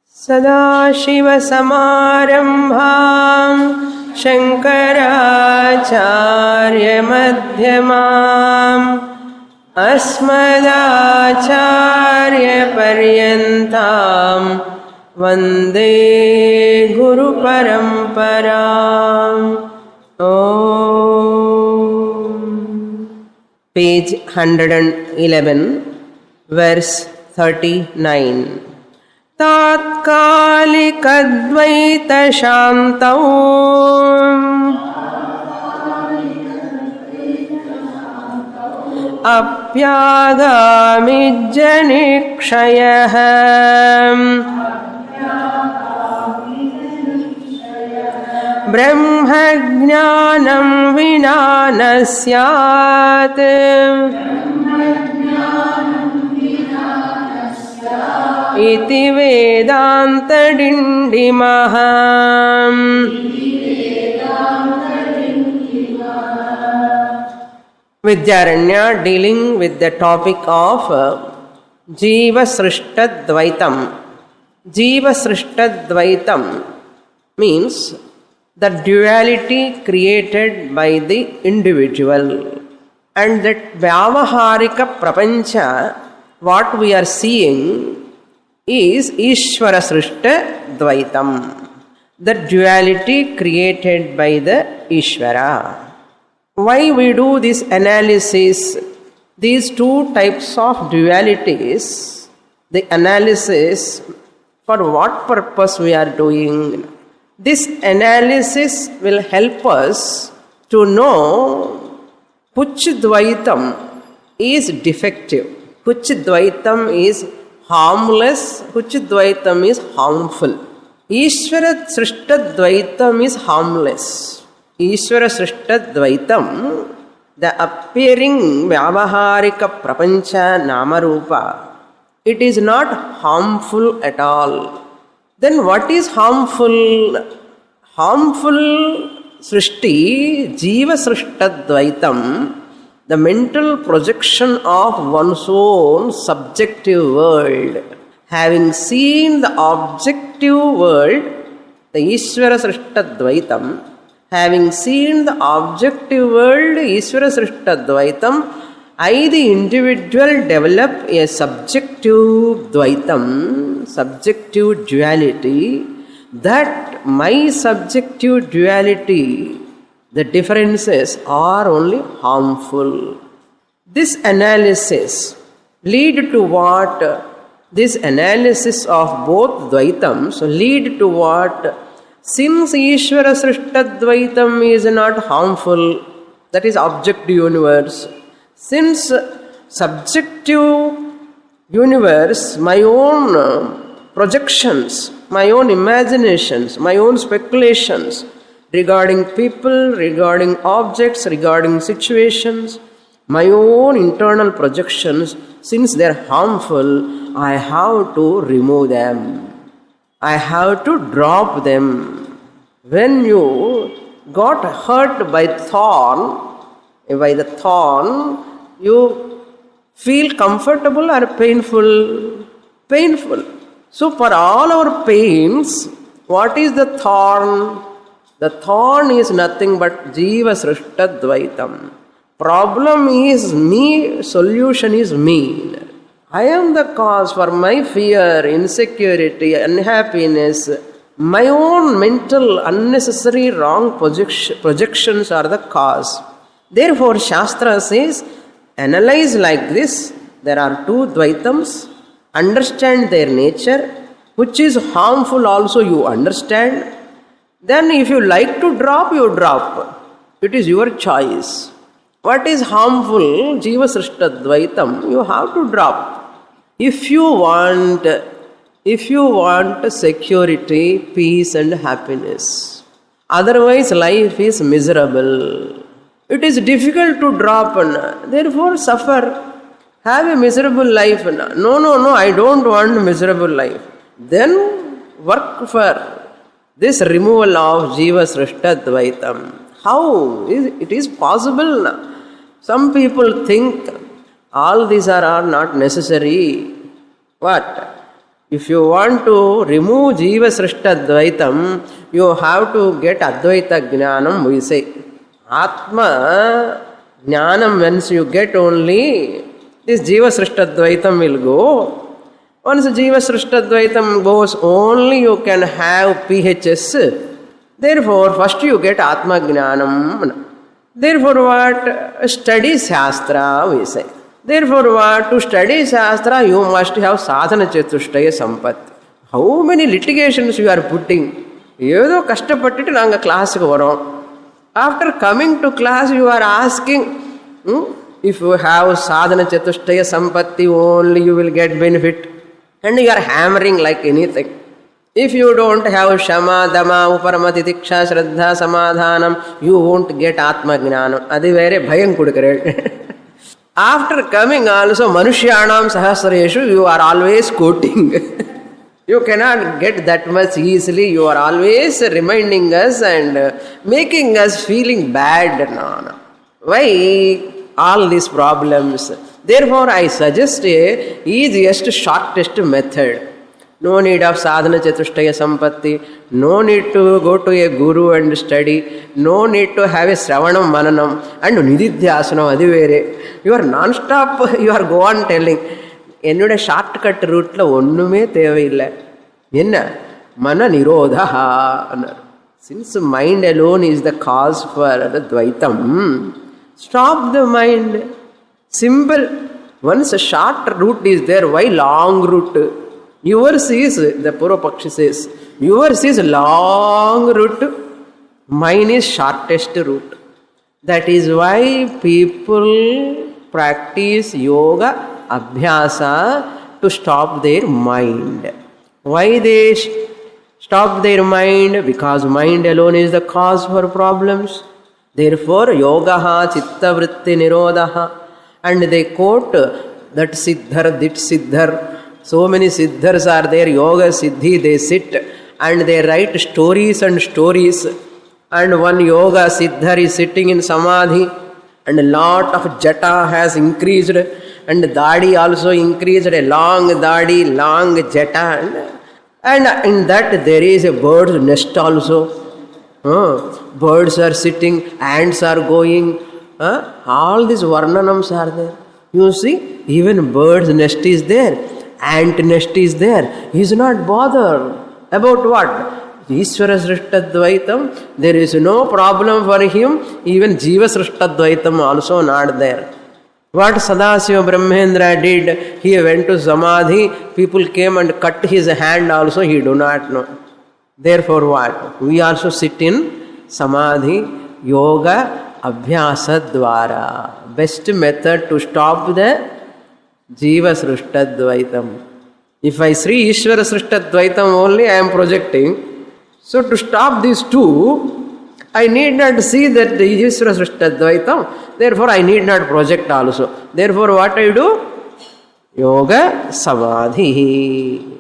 सदाशिवसमारम्भां शङ्कराचार्यमध्यमाम् अस्मदाचार्यपर्यन्तां वन्दे गुरुपरम्पराम्. Page 111, verse 39. तात्कालिकद्वैतशान्तौ अप्यागामिज्जनिक्षयः ब्रह्मज्ञानं विना न स्यात् इति वेदान्तडिण्डिमः. Vidyaranya dealing with the topic of Jiva Srishta Dvaitam. Jiva Srishta Dvaitam means the duality created by the individual, and that Vyavaharika Prapancha, what we are seeing, is Ishvara Srishta Dvaitam, the duality created by the Ishvara. Why we do this analysis? These two types of dualities, the analysis, for what purpose we are doing? This analysis will help us to know which Dvaitam is defective, which Dvaitam is harmless, which Dvaitam is harmful. Ishvara Srishta Dvaitam is harmless. Ishvara Srishta Dvaitam, the appearing Vyavaharika Prapancha Namarupa, it is not harmful at all. Then what is harmful? Harmful Srishti, Jiva Srishta Dvaitam, the mental projection of one's own subjective world. Having seen the objective world, the Ishvara Srishta Dvaitam, having seen the objective world, Ishvara Srishta Dvaitam, I, the individual, develop a subjective Dvaitam, subjective duality, that my subjective duality, the differences are only harmful. This analysis lead to what? This analysis of both Dvaitams lead to what? Since Ishvara Srishta Dvaitam is not harmful, that is objective universe, since subjective universe, my own projections, my own imaginations, my own speculations regarding people, regarding objects, regarding situations, my own internal projections, since they are harmful, I have to remove them. I have to drop them. When you got hurt by the thorn, you feel comfortable or painful? Painful. So for all our pains, what is the thorn? The thorn is nothing but Jiva Srishta Dvaitam. Problem is me, solution is me. I am the cause for my fear, insecurity, unhappiness. My own mental unnecessary wrong projections are the cause. Therefore, Shastra says, analyze like this. There are two Dvaitams. Understand their nature. Which is harmful also you understand. Then if you like to drop, you drop. It is your choice. What is harmful, Jiva Srishta Dvaitam, you have to drop. If you want security, peace and happiness. Otherwise life is miserable. It is difficult to drop, therefore suffer. Have a miserable life. No, I don't want miserable life. Then work for this removal of Jiva Srishta Dvaitam. How? It is possible. Some people think all these are not necessary. What? If you want to remove Jiva Srishta Dvaitam, you have to get Advaita Jnanam, we say. Atma Jnanam, once you get only, this Jiva Srishta Dvaitam will go. Once Jiva Srishta Dvaitam goes, only you can have PHS. Therefore, first you get Atma Jnanam. Therefore, what? Study Shastra, we say. Therefore, what? To study Shastra, you must have Sadhana Chatushtaya Sampatti. How many litigations you are putting? ஏதோ கஷ்டப்பட்டுட்டு நாங்கள் கிளாஸுக்கு வரோம். After coming to class, you are asking, if you have Sadhana Chatushtaya Sampatti, only you will get benefit. And you are hammering like anything. If you don't have Shama, Dama, Uparamati, Diksha, Shraddha, Samadhanam, you won't get Atma Jnanam. Adi vere bhayam kudukare. After coming also, Manushyanam Sahasreshu, you are always quoting. You cannot get that much easily. You are always reminding us and making us feeling bad. No. Why all these problems? Therefore, I suggest a easiest, shortest method. No need of sadhana chatushtaya sampatti. No need to go to a guru and study. No need to have a shravanam mananam and nididhyasanam adivere. You are non-stop, you are go on telling. என்னோட shortcut ரூட்டில் ஒன்றுமே தேவையில்லை. என்ன மன நிரோதா. Since mind alone is the cause for the துவைத்தம், stop the mind. Simple. Once a short route is there, why long route? Yours is, the Purva-Pakshi says, yours is long route, mine is shortest route. That is why people practice yoga abhyasa to stop their mind. Why they stop their mind? Because mind alone is the cause for problems. Therefore, yogaha chitta vritti nirodha. And they quote that siddhar, dit siddhar. So many siddhars are there. Yoga siddhi, they sit and they write stories and stories. And one yoga siddhar is sitting in samadhi, and a lot of jata has increased, and dadi also increased, a long dadi, long jata, and in that there is a bird's nest also. Birds are sitting, ants are going, all these varnanams are there. You see, even bird's nest is there, ant nest is there. He is not bothered about what? Ishvara Srishta Dvaitam, there is no problem for him. Even Jiva Srishta Dvaitam also not there. What Sadasiva Brahmendra did, he went to Samadhi, people came and cut his hand also, he do not know. Therefore what? We also sit in Samadhi, Yoga, Abhyasa Dvara. Best method to stop the Jiva Srishta Dvaitam. If I see Ishvara Srishta Dvaitam only, I am projecting. So to stop these two, I need not see that the Ishvara Srishta Dvaitam. Therefore, I need not project also. Therefore, what I do? Yoga Samadhi.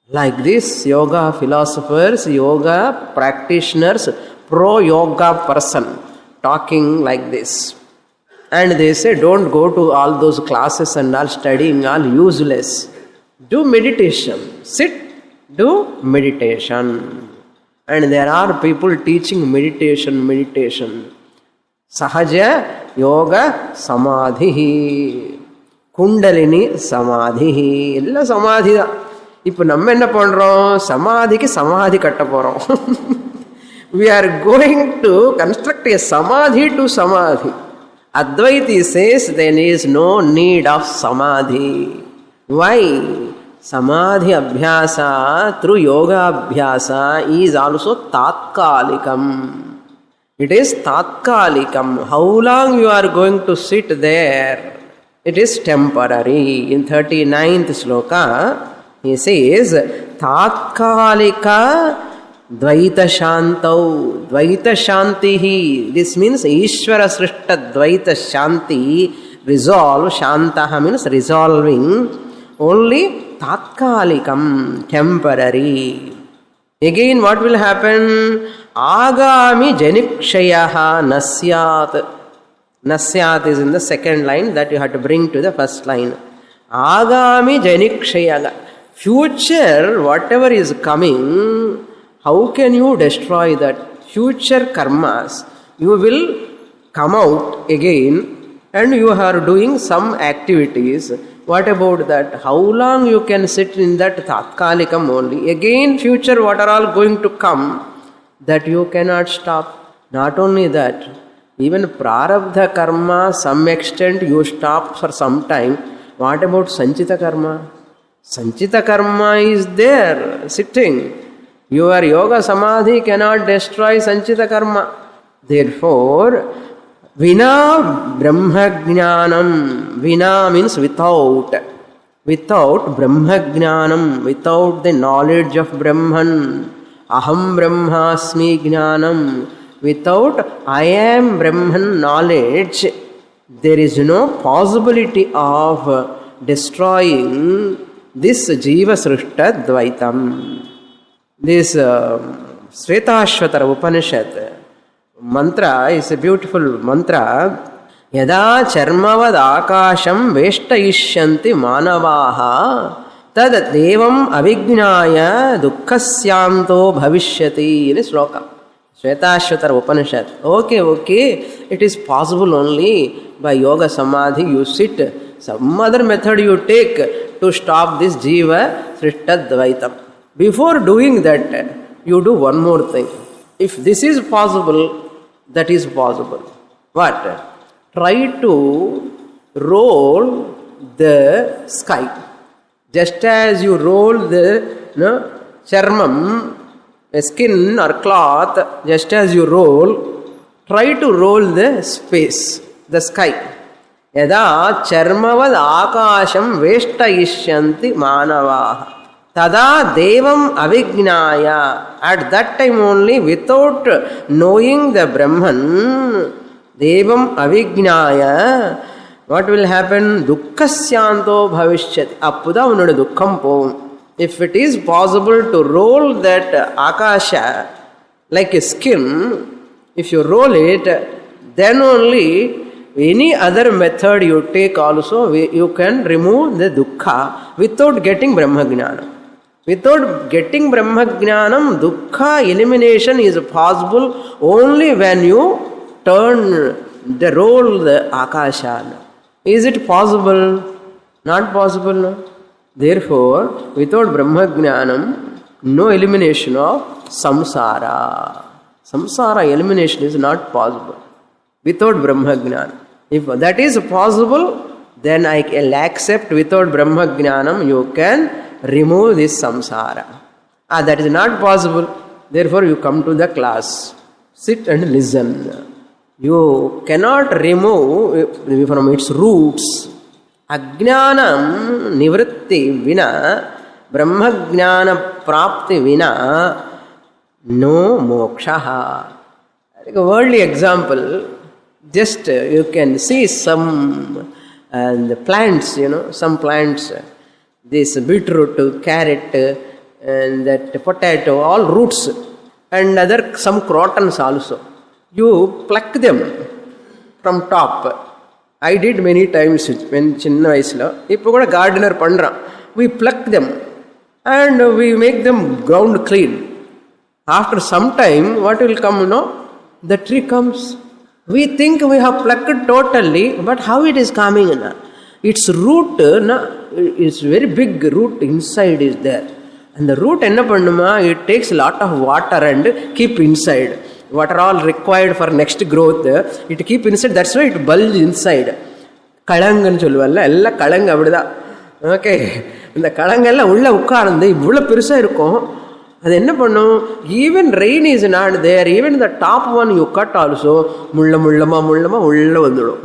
Like this, yoga philosophers, yoga practitioners, pro-yoga person talking like this. And they say, don't go to all those classes and all studying, all useless. Do meditation. Sit, do meditation. And there are people teaching meditation. Sahaja yoga samadhi. Kundalini samadhi. Illa samadhi da. இப்போ நம்ம என்ன பண்ணுறோம்? சமாதிக்கு சமாதி கட்ட போகிறோம். We are going to construct a samadhi to samadhi. Advaiti says there is no need of samadhi. Why? Samadhi abhyasa through yoga abhyasa is also tatkalikam. It is tatkalikam. How long you are going to sit there? It is temporary. In 39th sloka, he says, tatkalika dvaita shantau. Dvaita shantihi. This means Ishvara Srishta dvaita shanti. Resolve. Shantaha means resolving. Only tatkalikam, temporary. Again, what will happen? Agami janikshayaha nasyat. Nasyat is in the second line that you have to bring to the first line. Agami janikshayaha. Future, whatever is coming, how can you destroy that? Future karmas, you will come out again and you are doing some activities. What about that? How long you can sit in that tatkalikam only? Again, future, what are all going to come, that you cannot stop. Not only that, even prarabdha karma, some extent you stop for some time. What about sanchita karma? Sanchita karma is there, sitting. Your yoga samadhi cannot destroy sanchita karma. Therefore, vina brahmajnanam. Vina means without. Without brahmajnanam, without the knowledge of Brahman. Aham brahmasmi jnanam. Without I am Brahman knowledge, there is no possibility of destroying this Jiva Srishta Dvaitam. This Svetashvatara Upanishad mantra is a beautiful mantra. Yada charmavad akasham veshtayishyanti manavaha tad devam avijnaya dukkhasyanto bhavishyati. In a sloka. Svetashvatara Upanishad. Okay, it is possible only by yoga samadhi. You sit, some other method you take to stop this Jiva Srishta Dvaitam. Before doing that, you do one more thing. If this is possible, that is possible. What? Try to roll the sky. Just as you roll the charmam, a skin or cloth, just as you roll, try to roll the space, the sky. Yada charmavad akasham veshtayishyanti manavaha. Tada devam avijnaya. At that time only, without knowing the Brahman, devam avijnaya, what will happen? Dukkhasyanto bhavishyati. Appuda unnode dukkham povum. If it is possible to roll that akasha like a skin, if you roll it, then only any other method you take also, you can remove the dukkha without getting Brahmajnana. Without getting Brahmajnanam, dukkha elimination is possible only when you roll the akasha. Is it possible? Not possible, no? Therefore, without Brahmajnanam, no elimination of samsara. Samsara elimination is not possible without Brahmajnanam. If that is possible, then I will accept without Brahmajnanam you can remove this samsara. That is not possible. Therefore, you come to the class. Sit and listen. You cannot remove from its roots. Ajnanam nivritti vina, Brahmajnana prapti vina, no moksha. Like a worldly example, just you can see some plants, some plants, this beetroot, carrot, and that potato, all roots, and some crotons also. You pluck them from top. I did many times when chinna vayaslo. Ipo kuda gardener pandra. We pluck them and we make them ground clean. After some time, what will come? The tree comes. We think we have plucked totally, but how it is coming? Its root is very big. Root inside is there, and the root it takes a lot of water and keep inside. What are all required for next growth, it keep inside. That's why it bulge inside. Kalangan solvalla ella kalang abida. Okay, இந்த கலங்கெல்லாம் உள்ள உட்கார்ந்து இவ்வளவு பெருசா இருக்கும். அது என்ன பண்ணும்? Even rain is not there. Even the top one you cut also முள்ளமா உள்ள வந்துடும்.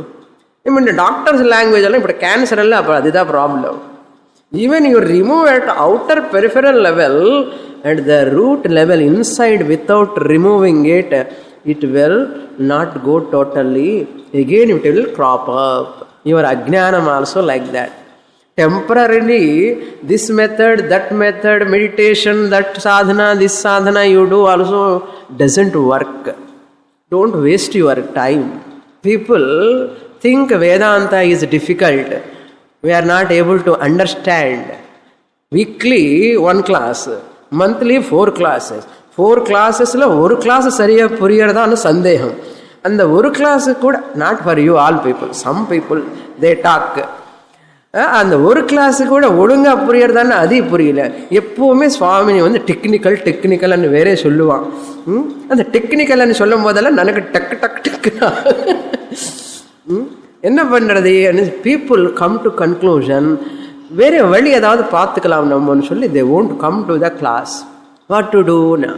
Even the doctor's language எல்லாம் இப்ப கேன்சர் எல்லாம் அப்ப அதுதான் problem. Even you remove at outer peripheral level, at the root level inside, without removing it, it will not go totally. Again it will crop up. Your ajnanam also like that. Temporarily, this method, that method, meditation, that sadhana, this sadhana you do also doesn't work. Don't waste your time. People think Vedanta is difficult. We are not able to understand. Weekly 1 class, monthly 4 classes. 4 classes-ல ஒரு class சரியாக புரியறதான்னு சந்தேகம். அந்த ஒரு class கூட, not for you all people, some people they talk, அந்த ஒரு கிளாஸு கூட ஒழுங்காக புரியறதான்னு அது புரியல. எப்போவுமே சுவாமி வந்து டெக்னிக்கல்னு வேறே சொல்லுவான். அந்த டெக்னிக்கல்னு சொல்லும் போதெல்லாம் எனக்கு டக்கு டக்கு டக்குனா என்ன பண்ணுறது? பீப்புள் கம் டு கன்க்ளூஷன், வேறு வழி ஏதாவது பார்த்துக்கலாம் நம்மன்னு சொல்லி தே won't come to the class. What to do now?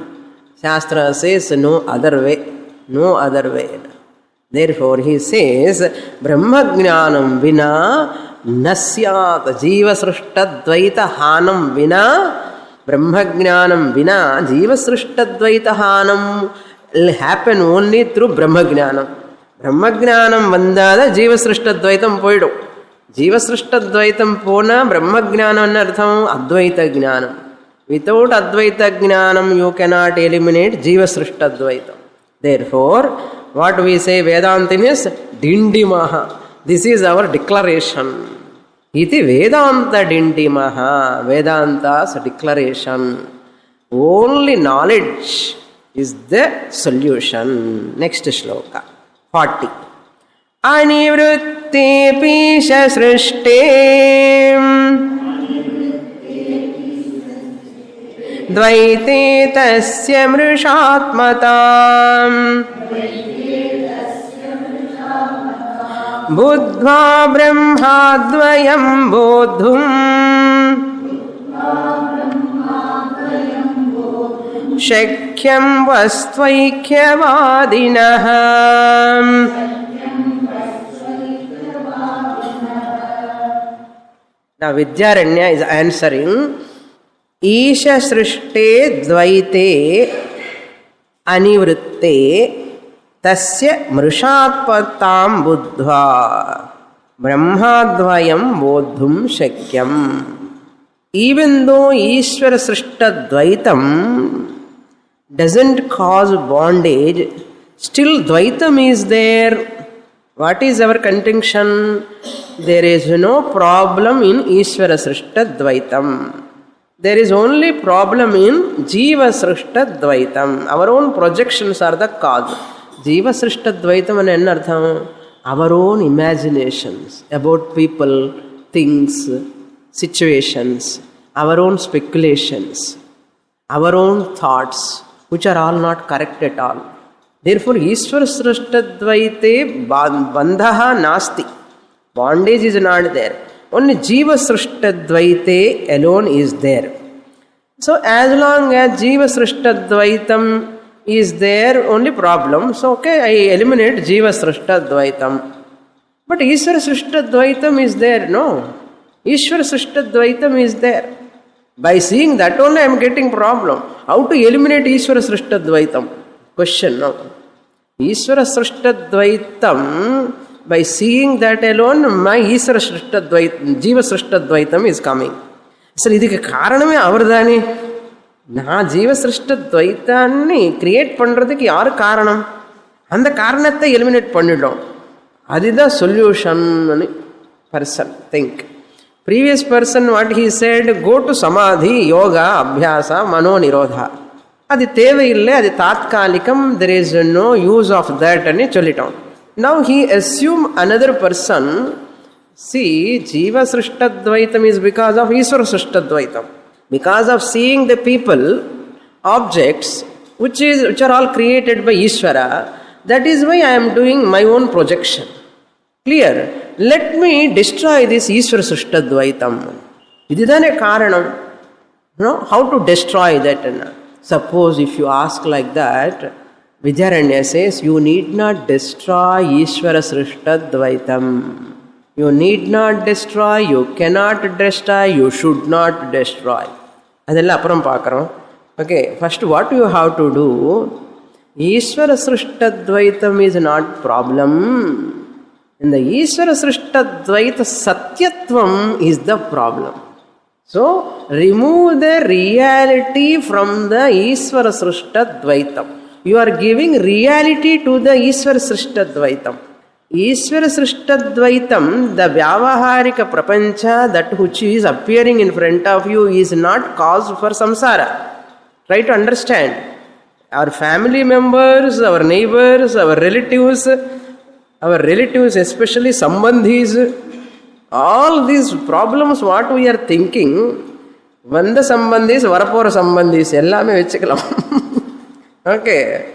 Shastra says no other way, no other way. Therefore he says Brahma Jnanam vina nasyat Jiva Srishta Dvaita Hanam vina, Brahma Jnanam vina Jiva Srishta Dvaita Hanam will happen only through Brahma Jnanam. Brahma Jnanam vandada Jiva Srishta Dvaitam poidum. Jiva Srishta Dvaitam pona Brahma Jnanam anartham Advaita Jnanam. Without Advaita Jnanam you cannot eliminate Jiva Srishta Dvaitam. Therefore what we say Vedantin is Dindimaha. This is our declaration. Iti Vedanta Dindimaha. Vedanta's declaration. Only knowledge is the solution. Next shloka 40. Anivrutte pisha srishte Dvaite tasya mrishatmatam Buddha brahmadvayam bodhum Shakyam vastvaikyavadinaham. Now Vidyaranya is answering, Isha Srishte Dvaite Anivrutte Tasya Mrishatpatam Buddha Brahmadvayam Bodhum Shakyam. Even though Ishvara Srishta Dvaitam doesn't cause bondage, still Dvaitam is there. What is our contention? There is no problem in Ishvara Srishta Dvaitam. There is only problem in Jiva Srishta Dvaitam. Our own projections are the cause. Jiva Srishta Dvaitam and enartham, our own imaginations about people, things, situations, our own speculations, our own thoughts, which are all not correct at all. Therefore, Ishvara Srishta Dvaite bandhaha nasti. Bondage is not there. Only Jiva Srishta Dvaite alone is there. So, as long as Jiva Srishta Dvaitam is there, only problem. So, okay, I eliminate Jiva Srishta Dvaitam. But Ishvara Srishta Dvaitam is there, no. Ishvara Srishta Dvaitam is there. By seeing that only I am getting problem. How to eliminate Ishvara Srishta Dvaitam? Question now. Ishvara Srishta Dvaitam, by seeing that alone, my Ishvara Srishta Dvaitam, Jiva Srishta Dvaitam is coming. So, idhukku kaaraname avardane. Na Jiva Srishta Dvaitanni create pandradhukku yaar kaaranam? And the karanatha eliminate pannidom. Adida solution ani person think. Previous person what he said, go to samadhi, yoga, abhyasa, mano nirodha. Adi theva ille, adi tatkalikam, there is no use of that ani sollitom. Now he assume another person. See, Jiva Srishta Dvaitam is because of Ishvara Srishta Dvaitam. Because of seeing the people, objects, which are all created by Ishvara, that is why I am doing my own projection. Clear? Let me destroy this Ishvara Srishta Dvaitam. Ididane karanam. No? How to destroy that? Suppose if you ask like that, Vidyaranya says, you need not destroy Ishvara Srishta Dvaitam. You need not destroy, you cannot destroy, you should not destroy. Adella appuram paakarom. Okay, first what you have to do, Ishvara Srishta Dvaitam is not problem. In the Ishvara Srishta Dvaita Satyatvam is the problem. So, remove the reality from the Ishvara Srishta Dvaitam. You are giving reality to the Ishvara Srishta Dvaitam. Ishvara Srishta Dvaitam, the Vyavaharika Prapancha, that which is appearing in front of you is not cause for samsara. Try to understand. Our family members, our neighbors, our relatives especially sambandhis, all these problems what we are thinking, vanda sambandhis, varapora sambandhis, ellame vechikalam. Okay.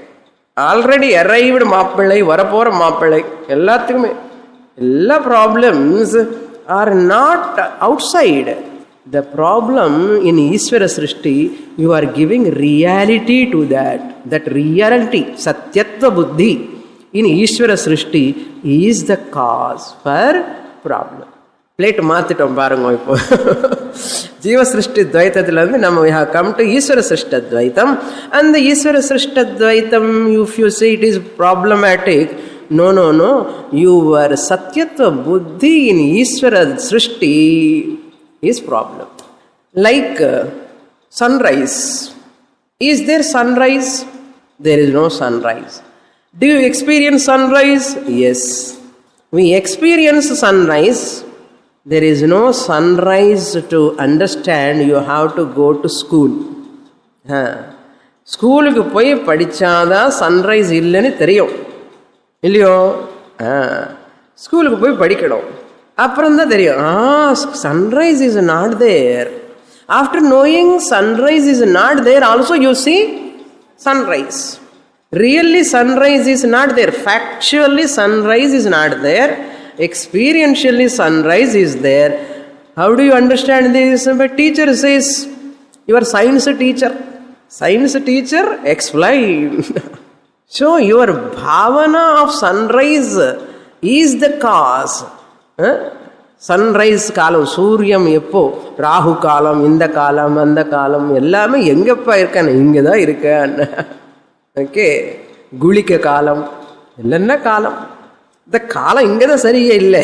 Already arrived mappillai, varapora mappillai, ellathikume. Ella problems are not outside. The problem in Ishvara Srishti, you are giving reality to that. That reality, Satyatva Buddhi, in Ishvara Srishti is the cause for problem. Plate maathitam paarunga ipo. Jiva Srishti Dvaitathil we have come to Ishvara Srishta Dvaitam, and the Ishvara Srishta Dvaitam, if you say it is problematic, no. Your Satyatva Buddhi in Ishvara Srishti is problem. Like sunrise. Is there sunrise? There is no sunrise. Do you experience sunrise? Yes. We experience sunrise. There is no sunrise to understand. You have to go to school. School ku poi padichada sunrise illani theriyum. Illiyo? School ku poi padikadum. Apparanda theriyum. Sunrise is not there. After knowing sunrise is not there, also you see sunrise. Really sunrise is not there. Factually sunrise is not there. Experientially sunrise is there. How do you understand this? But teacher says, your science teacher. Science teacher, explain. So your bhavana of sunrise is the cause. Sunrise kalam, Suryam eppo, Rahu kalam, Inda kalam, Anda kalam, ellame engappa irukana, ingeda irukana. Okay, Gulika kalam, ellanna kalam. The kala ingeda sariya ille,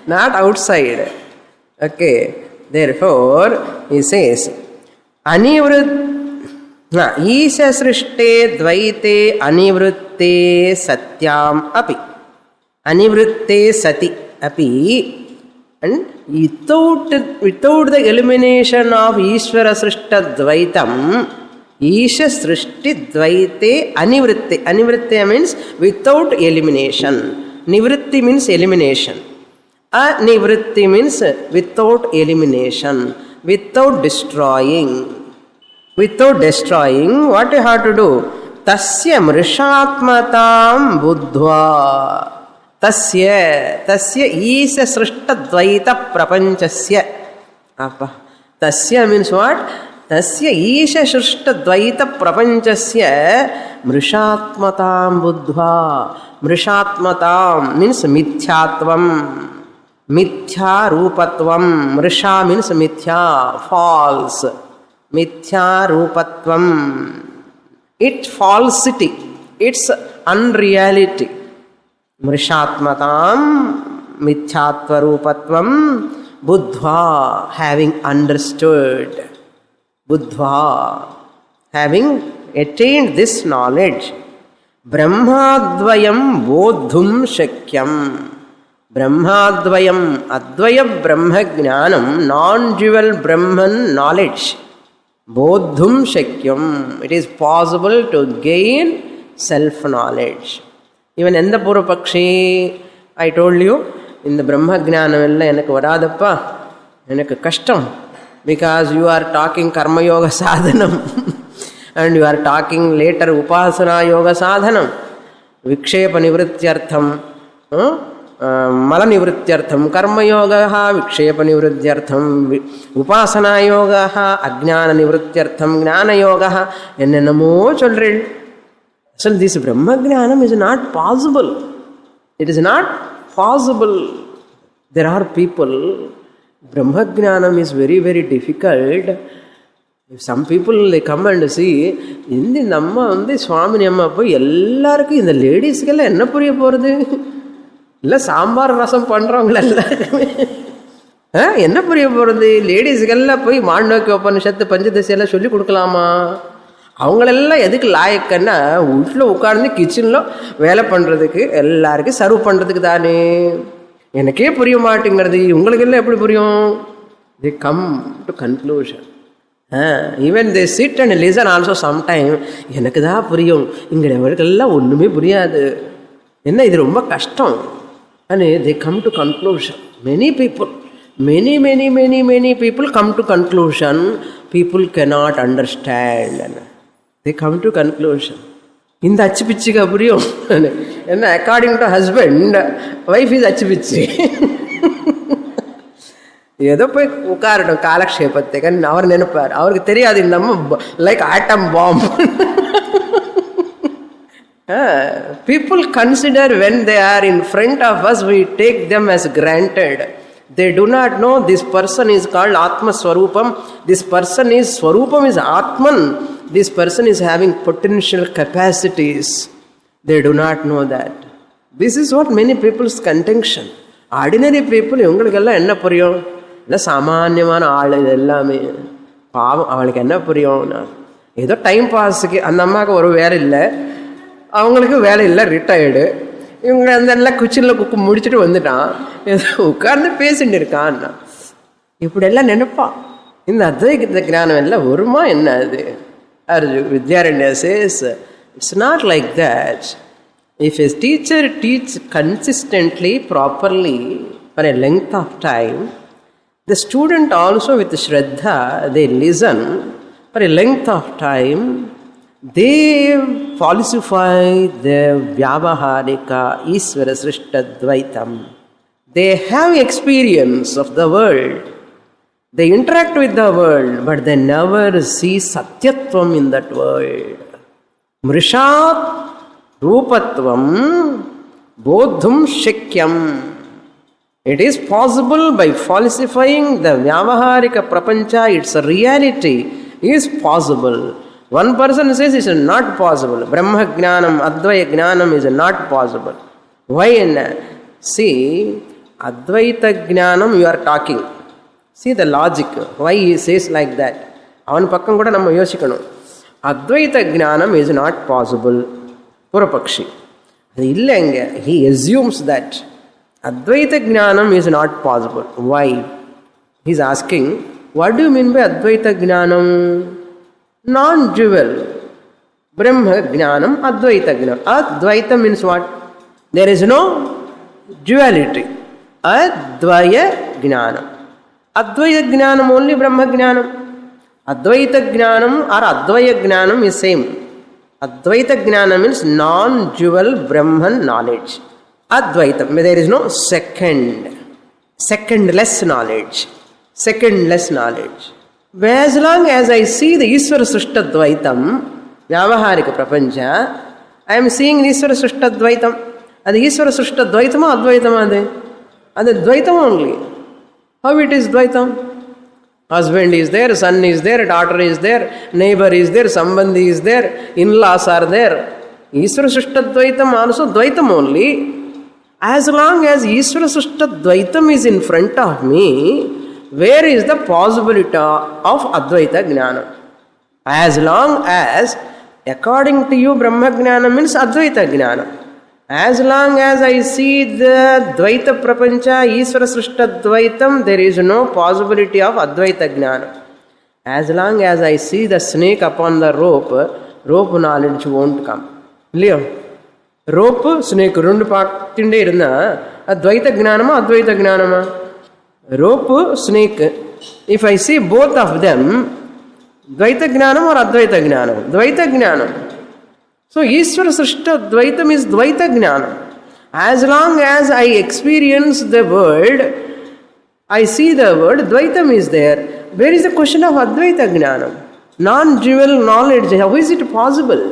not outside. Okay, therefore he says, Isha srishte dvaite anivrutte satyam api. Anivrutte sati api. And without the elimination of Ishvara Srishta Dvaitam, Isha Srishti Dvaite Anivritti. Anivritti means without elimination. Nivritti means elimination. Anivritti means without elimination, without destroying. Without destroying, what you have to do? Tasya mrishatmatam buddhva. Tasya Isha Srishta Dvaita Prapanchasya. Tasya means what? Tasya Isha Srishta Dvaita Prapanchasya Mrishatmatam Buddhva. Mrishatmatam means Mithyatvam. Mithya Rupatvam. Mrisha means Mithya, false. Mithya Rupatvam. It's falsity. It's unreality. Mrishatmatam, Mithyatvarupatvam, Buddhva, having understood. Buddhva, having attained this knowledge. Brahmadvayam bodhum shakyam. Brahmadvayam, Advaya Brahma Jnanam, non-dual Brahman knowledge. Bodhum shakyam. It is possible to gain self-knowledge. Even in the Purapakshi, I told you, in the Brahma Jnanam, enakku varadappa, enakku kashtam, because you are talking Karma Yoga Sadhanam and you are talking later Upasana Yoga Sadhanam, Vikshepa Nivrityartham, Mala Nivrityartham, Karma Yoga, Vikshepa Nivrityartham, Upasana Yoga, Ajnana Nivrityartham, Jnana Yoga, ennamo children. So this Brahma Jnanam is not possible. It is not possible. There are people, Brahma Jnanam is very, very difficult. If some people, they come and see, in the Namma, the Swamini Amma, ellarku, in the ladies, enna puriya poradhu? Illa sambar rasam pandravanga ellarku. Enna puriya poradhu? Ladies kella poi Mandakya Upanishad, Panchadasi ella solli kudukalama. அவங்களெல்லாம் எதுக்கு லாயக்கன்னா வீட்டில் உட்கார்ந்து கிச்சனில் வேலை பண்ணுறதுக்கு, எல்லாருக்கும் serve பண்ணுறதுக்கு தானே. எனக்கே புரிய மாட்டேங்கிறது, உங்களுக்கு எல்லாம் எப்படி புரியும்? they come to conclusion. Even they sit and listen also sometime. எனக்கு தான் புரியும், இங்கெல்லாம் ஒன்றுமே புரியாது, என்ன இது ரொம்ப கஷ்டம். And they come to conclusion. Many people, many people come to conclusion. People cannot understand. They come to conclusion. இந்த அச்சு பிச்சுக்கா புரியும் என்ன? According to husband, wife is அச்சு பிச்சு. ஏதோ போய் உட்காரட்டும் காலக்ஷேபத்துக்கு அவர் நினைப்பார். அவருக்கு தெரியாது இந்த அம்மா like atom bomb. People consider when they are in front of us, we take them as granted. They do not know this person is called Atma Swarupam. This person is Swarupam is Atman. This person is having potential capacities. They do not know that. This is what many people's contention. Ordinary people, இவங்களுக்கெல்லாம் என்ன புரியும்? இல்லை சாமானியமான ஆள், இது எல்லாமே பாவம். அவளுக்கு என்ன புரியும்? ஏதோ டைம் பாஸுக்கு. அந்த அம்மாவுக்கு ஒரு வேலை இல்லை, அவங்களுக்கு வேலை இல்லை, ரிட்டையர்டு. இவங்க அந்த எல்லாம் குச்சியில் குக்கு முடிச்சுட்டு வந்துட்டான், ஏதோ உட்கார்ந்து பேசிட்டு இருக்கான்னா இப்படியெல்லாம் நினைப்பான். இந்த அத்வைத ஞானம் எல்லாம் வருமா என்ன? அது Vidyaranya says, it's not like that. If a teacher teaches consistently, properly, for a length of time, the student also with Shraddha, they listen for a length of time, they falsify the Vyavaharika Isvara Srishta Dvaitam. They have experience of the world. They interact with the world, but they never see Satyatvam in that world. Mrishat Rupatvam Bodhum Shikyam. It is possible by falsifying the Vyavaharika Prapancha, its reality is possible. One person says it is not possible. Brahma Jnanam, Advaya Jnanam is not possible. Why? See, Advaita Jnanam you are talking. See the logic, why he says like that. அவன் பக்கம் கூட நம்ம யோசிக்கணும். அத்வைத jnanam is not possible. புறபக்ஷி அது இல்லைங்க. He அஸ்யூம்ஸ் that Advaita jnanam is not possible. Why? He is asking, what do you mean by Advaita jnanam? Non dual Brahma jnanam, Advaita jnanam. Advaitam means what? There is no duality. Advaya jnanam. Advaita Jnanam only Brahma Jnanam. Advaita Jnanam or Advaya Jnanam is same. Advaita Jnanam means non-dual Brahman knowledge. Advaita, there is no secondless knowledge. Secondless knowledge. As long as I see the Isvara Srishta Dvaitam, Vyavaharika Prapancha, I am seeing Isvara Srishta Dvaitam. And the Isvara Srishta Dvaitama Advaitama ade. And the Dvaitam only. How it is Dvaitam? Husband is there, son is there, daughter is there, neighbor is there, sambandhi is there, in-laws are there. Isvara Srishta Dvaitam also Dvaitam only. As long as Isvara Srishta Dvaitam is in front of me, where is the possibility of Advaita Jnana? As long as, according to you, Brahma Jnana means Advaita Jnana. As long as I see the Dvaita Prapancha, Isvara Srishta Dvaitam, there is no possibility of Advaita Jnana. As long as I see the snake upon the rope knowledge won't come. Leo, rope, snake, rundu paktinde irundha, Advaita Jnanama, Advaita Jnanama. Rope, snake, if I see both of them, Dvaita Jnanam or Advaita Jnanam? Dvaita Jnanam. So, Isvara Srishta Dvaitam is Dvaita Jnana. As long as I experience the world, I see the world, Dvaitam is there. Where is the question of Advaita Jnana? Non-dual knowledge, how is it possible?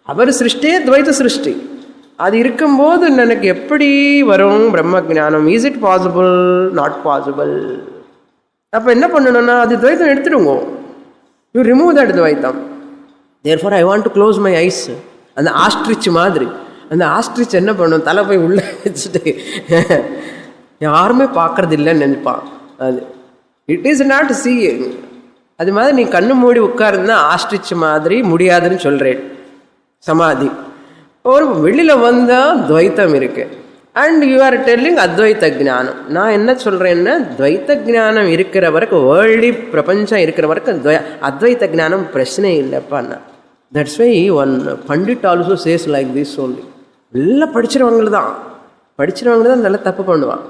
Avar Srishti, Dvaita Srishti. அது இருக்கும்போது எனக்கு எப்படி வரும் பிரம்ம ஞானம்? Is it possible? Not possible. அப்போ என்ன பண்ணணும்னா அது துவைத்தம் எடுத்துடுங்க. யூ ரிமூவ் தட் துவைத்தம். Therefore I want to close my ice. அந்த ஆஸ்ட்ரிச் மாதிரி அந்த ஆஸ்ட்ரிச் என்ன பண்ணும், தலை போய் உள்ளே வச்சுட்டு யாருமே பார்க்கறது இல்லைன்னு நினைப்பான். அது இட் இஸ் நாட் சீயிங். அது மாதிரி நீ கண்ணு மூடி உட்கார்ந்தா ஆஸ்ட்ரிச் மாதிரி முடியாதுன்னு சொல்கிறேன். சமாதி ஒரு வெளியில் வந்தால் துவைத்தம் இருக்கு. அண்ட் யூ ஆர் டெல்லிங் அத்வைத்த ஜானம். நான் என்ன சொல்கிறேன்னா, துவைத்த ஜானம் இருக்கிற வரைக்கும், வேர்ல்டி பிரபஞ்சம் இருக்கிற வரைக்கும் அத்வைத்த ஜானம் பிரச்சனை இல்லைப்பான்னா. That's why one pandit also says like this only. எல்லாம் படிச்சிருவாங்க தான் நல்லா தப்பு பண்ணுவான்.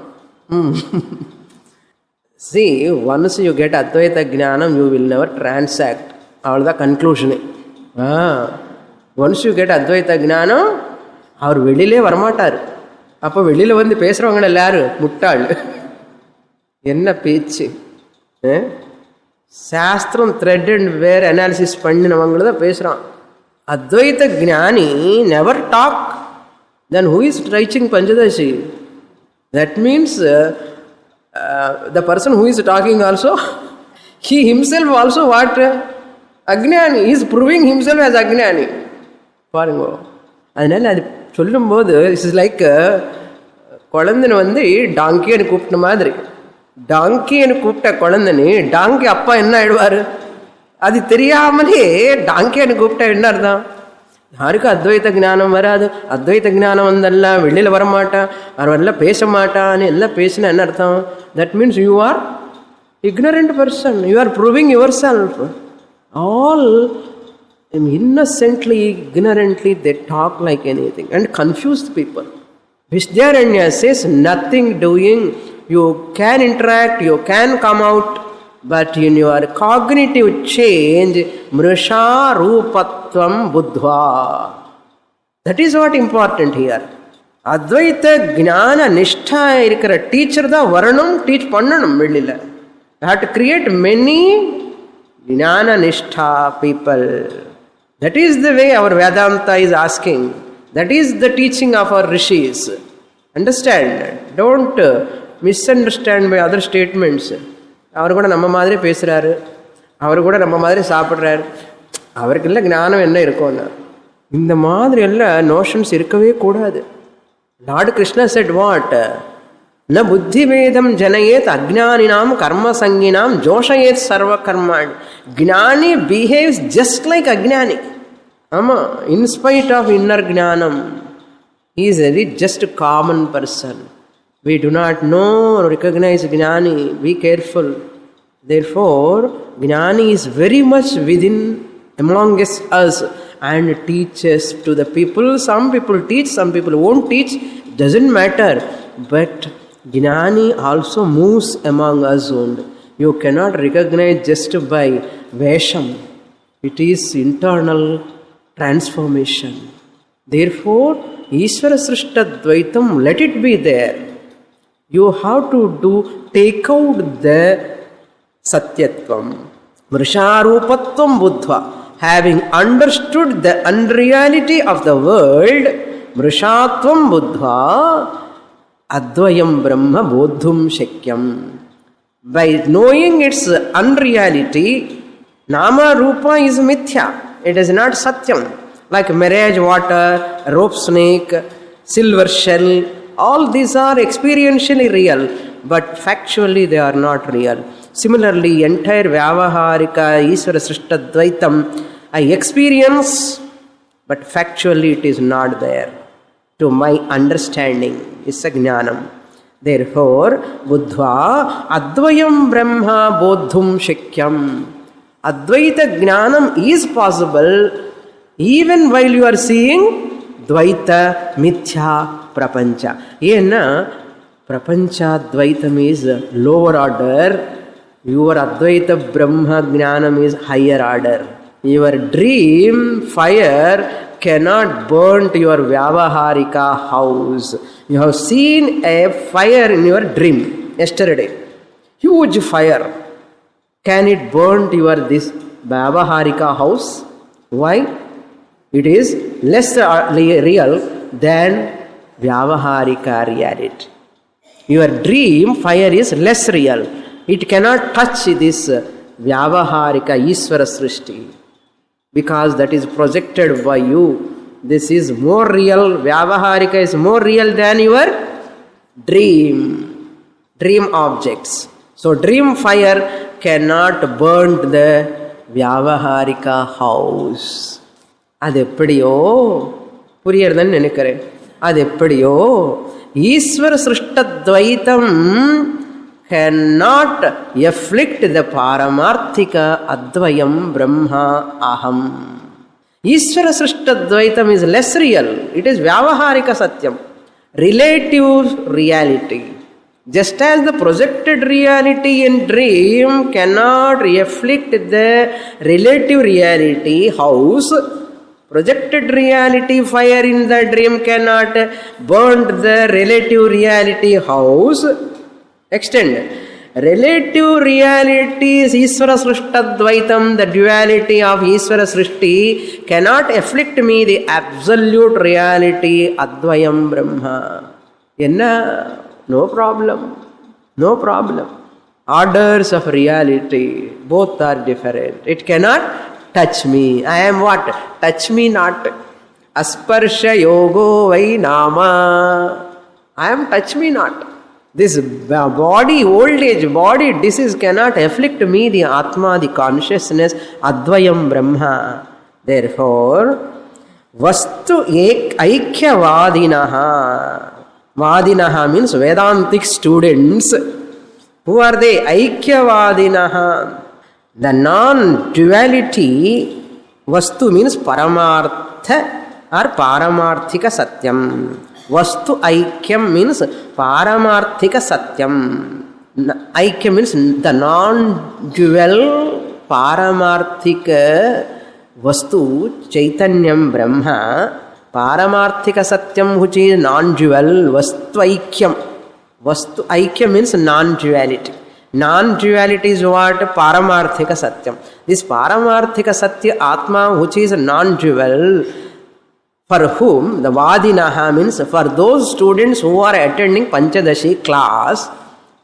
See, once you get Advaita Jnanam, you will never transact. அவ்வளோதான் கன்க்ளூஷனு. ஒன்ஸ் யூ கெட் அத்வைத்த ஜானம், அவர் வெளியிலே வரமாட்டார். அப்போ வெளியில் வந்து பேசுகிறவங்க எல்லாரும் முட்டாள். என்ன பேச்சு! சாஸ்திரம் த்ரெட் அண்ட் வேர் அனாலிசிஸ் பண்ணினவங்கள தான் பேசுகிறான். Advaita jnani never talk. Then who is teaching Panchadasi? That means the person who is talking also, he himself also what? Ajnani. He is proving himself as Ajnani. பாருங்க, அதனால அது சொல்லும்போது இட்ஸ் இஸ் லைக் குழந்தைன்னு வந்து டாங்கின்னு கூப்பிட்ட மாதிரி. டாங்கின்னு கூப்பிட்ட குழந்தைன்னு டாங்கி அப்பா என்ன ஆயிடுவார்? அது தெரியாமலே டாங்கின்னு கூப்பிட்டா என்ன அர்த்தம்? யாருக்கும் அத்வைத்த ஜானம் வராது. அத்வைத்த ஜானம் வந்தெல்லாம் வெளியில் வரமாட்டான், அவரெல்லாம் பேச மாட்டான்னு எல்லாம் பேசினா என்ன அர்த்தம்? That means you are ignorant person. You are proving yourself. All innocently, ignorantly they talk like anything and confuse people. Vidyaranya says nothing doing. You can interact, you can come out, but in your cognitive change, mrisha rupatvam buddhva. That is what important here. Advaita jnana nishtha irukra teacher da varanum teach pannanum velila. You have to create many jnana nishtha people. That is the way our Vedanta is asking. That is the teaching of our rishis. Understand? Don't misunderstand by other statements. அவர் கூட நம்ம மாதிரி பேசுகிறாரு, அவர் கூட நம்ம மாதிரி சாப்பிட்றாரு, அவருக்கு இல்லை ஞானம் என்ன இருக்கும்னா, இந்த மாதிரி எல்லாம் நோஷன்ஸ் இருக்கவே கூடாது. Lord Krishna set what? ந புத்தி வேதம் ஜனயேத் அஜ்ஞானினாம் கர்ம சங்கினாம் ஜோஷயேத் சர்வ கர்மாணி. Jnani behaves just like ajnani. ஆமாம், in spite of inner jnanam, he is a just common person. We do not know or recognize Jnani. Be careful. Therefore, Jnani is very much within amongst us and teaches to the people. Some people teach, some people won't teach. Doesn't matter. But Jnani also moves among us only. You cannot recognize just by Vesham. It is internal transformation. Therefore, Ishvara Srishta Dvaitam, let it be there. You have to take out the Satyatvam. Vrisharupatvam buddhva. Having understood the unreality of the world, Vrishatvam buddhva, Advayam Brahma bodhum shakyam. By knowing its unreality, Nama Rupa is mithya. It is not Satyam. Like mirage water, rope snake, silver shell, all these are experientially real, but factually they are not real. Similarly, entire Vyavaharika, Ishvara Srishta Dvaitam, I experience, but factually it is not there. To my understanding, is a jnanam. Therefore, buddhva advayam brahma bodhum shakyam. Advaita jnanam is possible even while you are seeing Dvaita Mithya Prapancha. Yena Prapancha Dvaitam is lower order, your Advaita Brahma Jnanam is higher order. Your dream fire cannot burn your Vyavaharika house. You have seen a fire in your dream yesterday, huge fire. Can it burn your this Vyavaharika house? Why? It is less real than Vyavaharika reality. Your dream fire is less real. It cannot touch this Vyavaharika Ishvara Srishti because that is projected by you. This is more real. Vyavaharika is more real than your dream objects. So dream fire cannot burn the Vyavaharika house. அது எப்படியோ புரியறதுன்னு நினைக்கிறேன். அது எப்படியோ ஈஸ்வர சிருஷ்டத்வைத்தம் cannot afflict the Paramarthika Advayam Brahma Aham. Ishvara Srishtadvaitam is less real. It is Vyavaharika Satyam, relative reality. Just as the projected reality in dream cannot afflict the relative reality house, projected reality fire in the dream cannot burn the relative reality house. Extend. Relative reality is Ishvara Srishtadvaitam, the duality of Ishvara Srishti cannot afflict me, the absolute reality Advayam Brahma. Enna? No problem. No problem. Orders of reality, both are different. It cannot touch me. I am what? Touch me not. Asparsha yogo vai nama. I am touch me not. This body, old age, body disease cannot afflict me, the Atma, the consciousness, Advayam Brahma. Therefore, Vastu Aikyavadinaha. Vadinaha means Vedantic students. Who are they? Aikyavadinaha. The non-duality Vastu means Paramartha or Paramarthika Satyam. Vastu Aikyam means Paramarthika Satyam. Aikyam means the non-dual Paramarthika Vastu Chaitanyam Brahma. Paramarthika Satyam, which is non-dual, Vastu Aikyam. Vastu Aikyam means non-duality. Non-duality is what? Paramarthika Satyam. This Paramarthika Satya Atma, which is non-dual, for whom the Vadinaha means for those students who are attending Panchadashi class,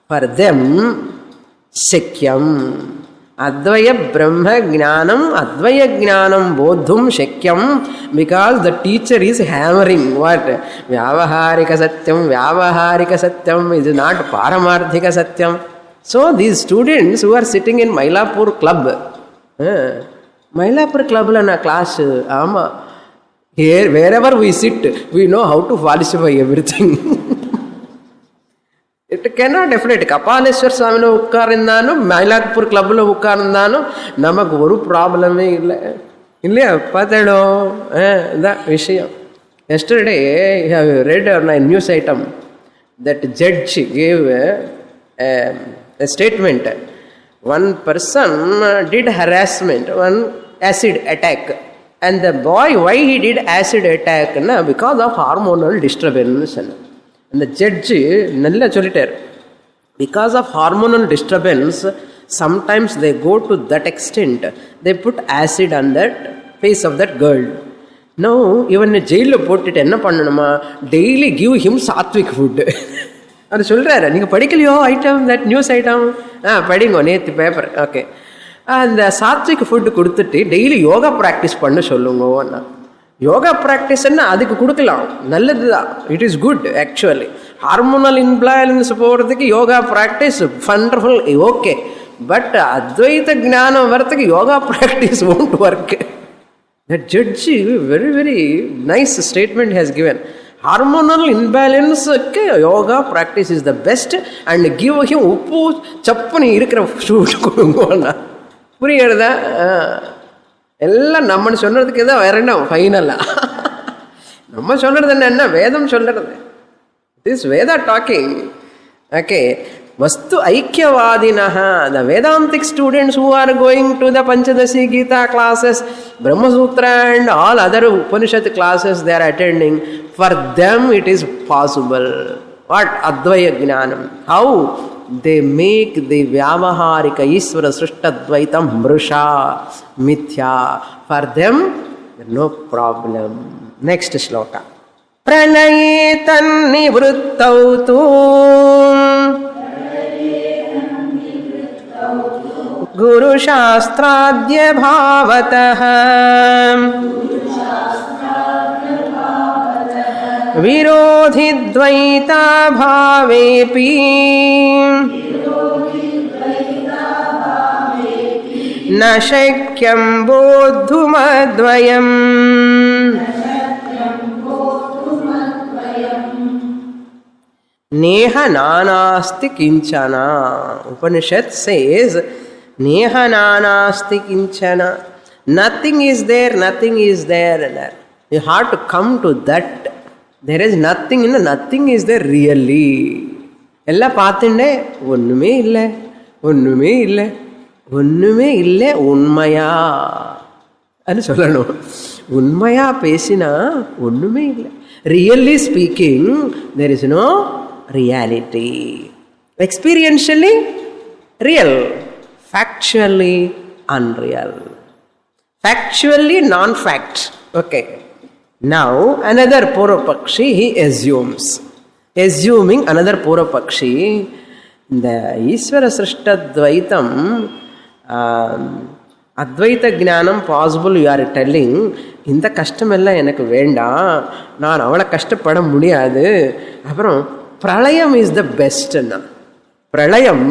for them Shakyam. Advaya Brahma Jnanam, Advaya Jnanam Bodhum Shakyam, because the teacher is hammering what? Vyavaharika Satyam is not Paramarthika Satyam. So these students who are sitting in Mylapore club, Mylapore club la class, ama. Here, wherever we sit, we know how to falsify everything. It cannot afflict. Kapaleshwar Swamilo ukkarindanu, Mylapore club lo ukkarindanu, namakku oru problem e illa. Illaya pathalo, that vishayam. Yesterday, I have read on a news item that judge gave a statement. One person did harassment, one acid attack. And the boy, why he did acid attack? Because of hormonal disturbance. And the judge, nalla solitaire. Because of hormonal disturbance, sometimes they go to that extent. They put acid on that face of that girl. Now, even in jail, put it enna pannanuma, daily give him sattvic food. அது சொல்றாரு, நீங்க படிக்கலையோ item, that news item, படிங்க நேற்று paper, okay. அந்த sattvic food கொடுத்துட்டு daily yoga practice பண்ண சொல்லுங்க. யோகா ப்ராக்டிஸ்ன்னா அதுக்கு கொடுக்கலாம், நல்லது தான், it is good actually. Hormonal imbalance போகிறதுக்கு yoga practice wonderful, okay. But அத்வைத ஞானம் வரத்துக்கு yoga practice won't work. That judge very very nice statement has given. Hormonal imbalance yoga practice is the best, and give him uppu chappani irukra shoot kodunga. புரியுறதா? எல்லாம் நம்ம சொல்றதுக்கு தான் வேற என்ன ஃபைனலா? நம்ம சொல்றது என்ன? வேதம் சொல்றது. This Veda talking. Okay. Vastu Aikyavadinaha, the Vedantic students who are going to the Panchadasi Gita classes, Brahma Sutra and all other Upanishad classes they are attending, for them it is possible. What? Advaya Jnanam. How? They make the Vyavaharika Ishvara Srishtadvaitam Mrusha Mithya. For them, no problem. Next shloka. Pranayetan nivruttau tu Guru Shastradya Bhavatah Virodhi Dvaita Bhavepi न शक्यं बोद्धुमद्वयम् नेह नानास्ति किंचन. Upanishad says नेह नानास्ति किंचन. Nothing is there, nothing is there. You have to come to that. There is nothing, nothing is there really. எல்லாம் பார்த்துட்டே ஒன்றுமே இல்லை, ஒன்றுமே இல்லை, ஒன்றுமே இல்லை உண்மையா அது சொல்லணும். உண்மையா பேசினா ஒன்றுமே இல்லை. Really speaking there is no reality. Experientially real, factually unreal, factually non-fact. Okay. Now another Purvapakshi, he assumes. Assuming another Purvapakshi, இந்த ஈஸ்வர சிருஷ்ட துவைத்தம் அத்வைத ஞானம் பாசிபிள் யூ ஆர் டெல்லிங். இந்த கஷ்டமெல்லாம் எனக்கு வேண்டாம், நான் அவ்வளோ கஷ்டப்பட முடியாது. அப்புறம் பிரளயம் இஸ் த பெஸ்ட்னா. பிரளயம்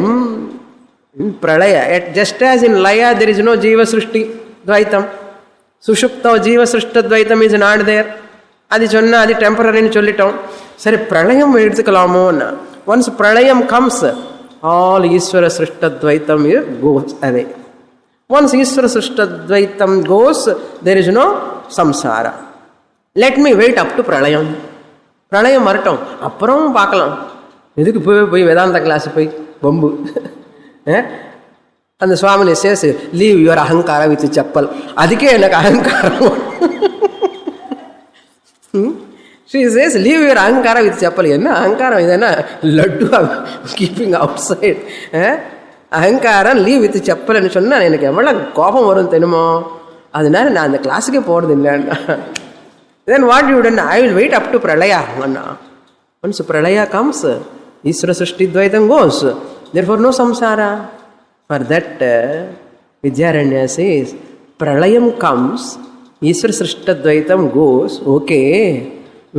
பிரளய ஜஸ்ட் ஆஸ் இன் லயா தெர் இஸ் நோ ஜீவ சிருஷ்டி துவைத்தம். சுஷுப்தோ ஜீவ சிருஷ்ட துவைத்தம் இஸ் நாட் தேர். அது சொன்னால் அது டெம்பரரின்னு சொல்லிட்டோம். சரி, பிரளயம் எடுத்துக்கலாமோன்னா, ஒன்ஸ் பிரளயம் கம்ஸ் ஆல் ஈஸ்வர சிருஷ்ட துவைத்தம் கோஸ் அவே. Once Ishvara Srishta Dvaitam goes, there is no samsara. Let me wait up to Pralayam. Pralayam வரட்டும், அப்புறம் பார்க்கலாம். எதுக்கு போய் வேதாந்த கிளாஸ் போய் பம்பு. அந்த சுவாமி சேஸ் லீவ் யுவர் அகங்கார வித் செப்பல். அதுக்கே எனக்கு அகங்காரம். She says leave your ahankara with chappal. என்ன அகங்காரம் இதுன்னா லட்டு கீப்பிங் அவுட் சைட். அகங்காரம் லீவ் வித் செப்பல்னு சொன்னால் எனக்கு எவ்வளோ கோபம் வரும் தெரியுமோ. அதனால நான் அந்த கிளாஸுக்கே போகிறது இல்லைன்னா. Then what you done? I will wait up to pralaya. Once pralaya comes, Ishvara srishti துவைதம் கோஸ், therefore no samsara. For that Vidyaranya says pralayam comes, ஈஸ்வர சிருஷ்ட துவைதம் goes. Okay,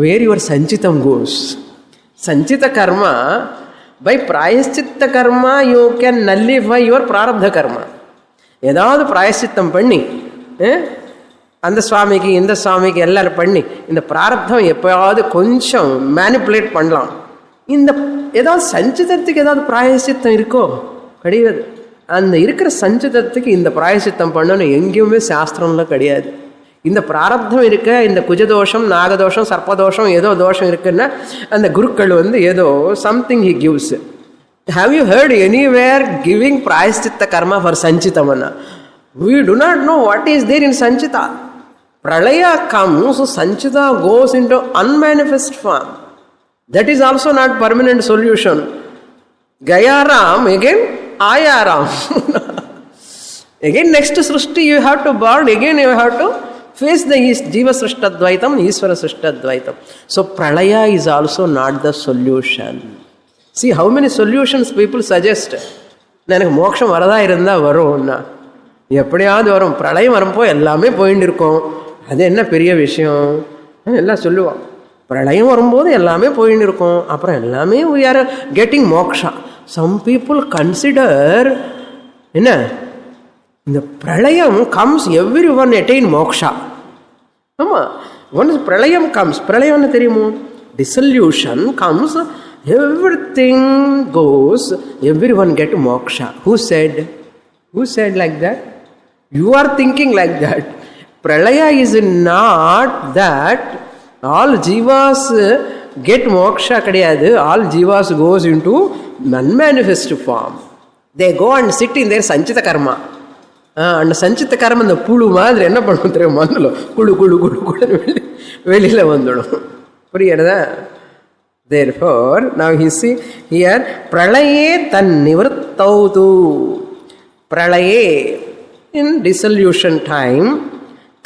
where your sanchitam goes? Sanchita karma, by prayaschitta karma you can nullify your prarabdha karma. ஏதாவது பிராயசித்தம் பண்ணி அந்த சுவாமிக்கு இந்த சுவாமிக்கு எல்லாரும் பண்ணி இந்த பிராரப்தம் எப்போயாவது கொஞ்சம் மேனிப்புலேட் பண்ணலாம். இந்த ஏதாவது சஞ்சிதத்துக்கு ஏதாவது பிராயசித்தம் இருக்கோ? கிடையாது. அந்த இருக்கிற சஞ்சிதத்துக்கு இந்த பிராயசித்தம் பண்ணணும் எங்கேயுமே சாஸ்திரம்ல கிடையாது. இந்த பிராரப்தம் இருக்க, இந்த குஜதோஷம், நாகதோஷம், சர்ப்பதோஷம், ஏதோ தோஷம் இருக்குன்னா அந்த குருக்கள் ஏதோ something he gives. Have you heard anywhere giving prayaschitta karma for சஞ்சிதம்னா? We do not know what is there in Sanchita. Pralaya comes, Sanchita goes into unmanifest form. That is also not permanent solution. Gayaram, again Ayaram. Again next Srishti you have to burn, again you have to face the Jiva Srishta Dvaitam, Ishvara Srishta Dvaitam. So Pralaya is also not the solution. See how many solutions people suggest. எனக்கு மோட்சம் வரதா இருந்தால் வரும்னா எப்படியாவது வரும். பிரளயம் வரும்போ எல்லாமே போயின்னு இருக்கும். அது என்ன பெரிய விஷயம்? எல்லாம் சொல்லுவான். பிரளயம் வரும்போது எல்லாமே போயின்னு இருக்கும், அப்புறம் எல்லாமே we are getting moksha. Some people consider என்ன இந்த பிரளயம் comes everyone attain moksha. ஆமாம், once பிரளயம் comes, பிரளயம்னு தெரியுமோ, dissolution comes, everything goes, everyone get moksha. Who said? Who said like that? You are thinking like that. Pralaya is not that all jivas get moksha kadiyadu. All jivas goes into non-manifest form. They go and sit in their sanchita karma. And sanchita karma இந்த புழு மாதிரி என்ன பண்ணும் தெரியும், மண்ணில் குழு குழு குழு குழு வெளியில் வந்துடும். புரியுறதா? Therefore, now he see here, pralaye tan nivrittautu. Pralaye, in dissolution time,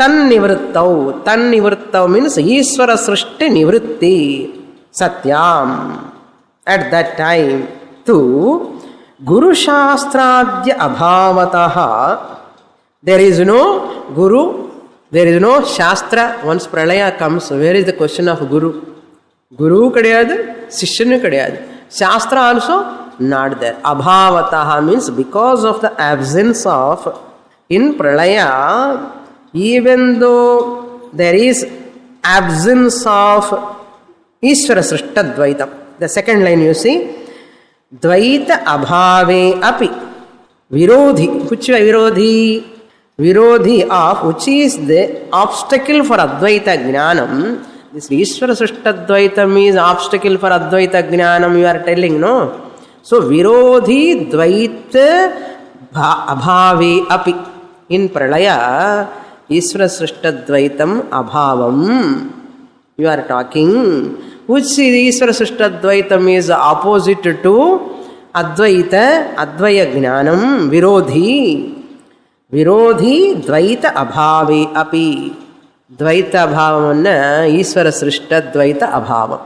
tan nivrittau. Tan nivrittau means Ishvara Srishti Nivritti Satyam. At that time, tu Guru Shastradya Abhavataha. There is no Guru, there is no Shastra. Once Pralaya comes, where is the question of Guru? Guru கிடையாது, சிஷ்யனு கிடையாது. Sastra also not there. Abhavataha means because of the absence of In pralaya, even though there is absence of Ishvara Srishta Dvaitam. The second line you see, Dvaita Abhave Api. Virodhi. Which Virodhi? Virodhi of which is the obstacle for Advaita Jnanam. This Ishvara Srishta Dvaitam is obstacle for Advaita Jnanam, you are telling, no? So, Virodhi Dvaita Abhave Api. In Pralaya, Ishvara Srishta Dvaitam Abhavam. You are talking. Which Ishvara Srishta Dvaitam is opposite to Advaita, Advaya Jnanam, Virodhi. Virodhi Dvaita Abhave Api. Dvaita Abhavam Ishvara Srishta Dvaita Abhavam.